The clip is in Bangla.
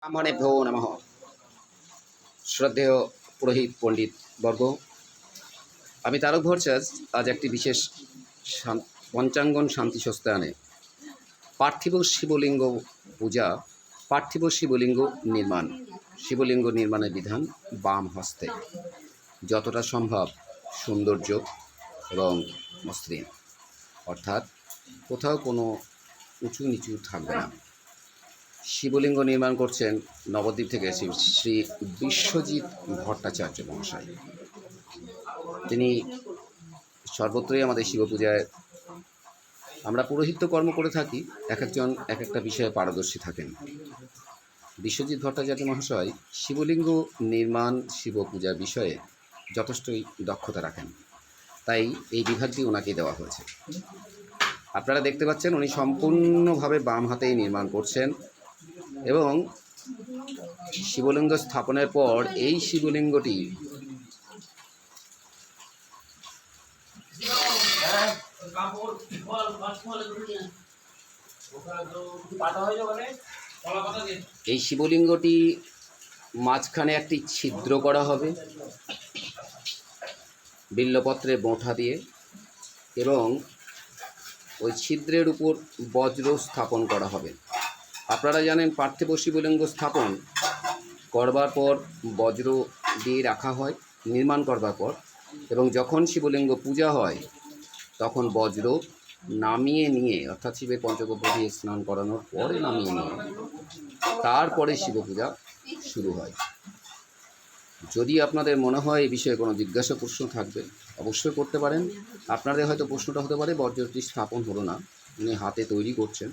ব্রাহ্মণেভ্যো নমঃ। শ্রদ্ধেয় পুরোহিত পণ্ডিত বর্গ, আমি তারক ভট্টাচার্য আজ একটি বিশেষ পঞ্চাঙ্গন শান্তি সস্তায়নে পার্থিব শিবলিঙ্গ পূজা, পার্থিব শিবলিঙ্গ নির্মাণ, শিবলিঙ্গ নির্মাণের বিধান বাম হস্তে, যতটা সম্ভব সৌন্দর্য এবং মসৃণ, অর্থাৎ কোথাও কোনো উঁচু নিচু থাকবে না। শিবলিঙ্গ নির্মাণ করছেন নবদ্বীপ থেকে শ্রী বিশ্বজিৎ ভট্টাচার্য মহাশয়। তিনি সর্বত্রই আমাদের শিব পূজায় আমরা পুরোহিত্য কর্ম করে থাকি, এক একজন এক একটা বিষয়ে পারদর্শী থাকেন। বিশ্বজিৎ ভট্টাচার্য মহাশয় শিবলিঙ্গ নির্মাণ, শিব পূজার বিষয়ে যথেষ্টই দক্ষতা রাখেন, তাই এই বিভাগটি ওনাকেই দেওয়া হয়েছে। আপনারা দেখতে পাচ্ছেন উনি সম্পূর্ণভাবে বাম হাতেই নির্মাণ করছেন এবং শিবলিঙ্গ স্থাপনের পর এই শিবলিঙ্গটি মাঝখানে একটি ছিদ্র করা হবে বিল্লপত্রে বোঁঠা দিয়ে, এবং ওই ছিদ্রের উপর বজ্র স্থাপন করা হবে। আপনারা জানেন পার্থিব শিবলিঙ্গ স্থাপন করবার পর বজ্র দিয়ে রাখা হয় নির্মাণ করবার পর, এবং যখন শিবলিঙ্গ পূজা হয় তখন বজ্র নামিয়ে নিয়ে, অর্থাৎ শিবের পঞ্চগব্য দিয়ে স্নান করানোর পরে নামিয়ে নিয়ে তারপরে শিব পূজা শুরু হয়। যদি আপনাদের মনে হয় এই বিষয়ে কোনো জিজ্ঞাসা প্রশ্ন থাকবে অবশ্যই করতে পারেন। আপনাদের হয়তো প্রশ্নটা হতে পারে বজ্রটি স্থাপন হলো না, উনি হাতে তৈরি করছেন,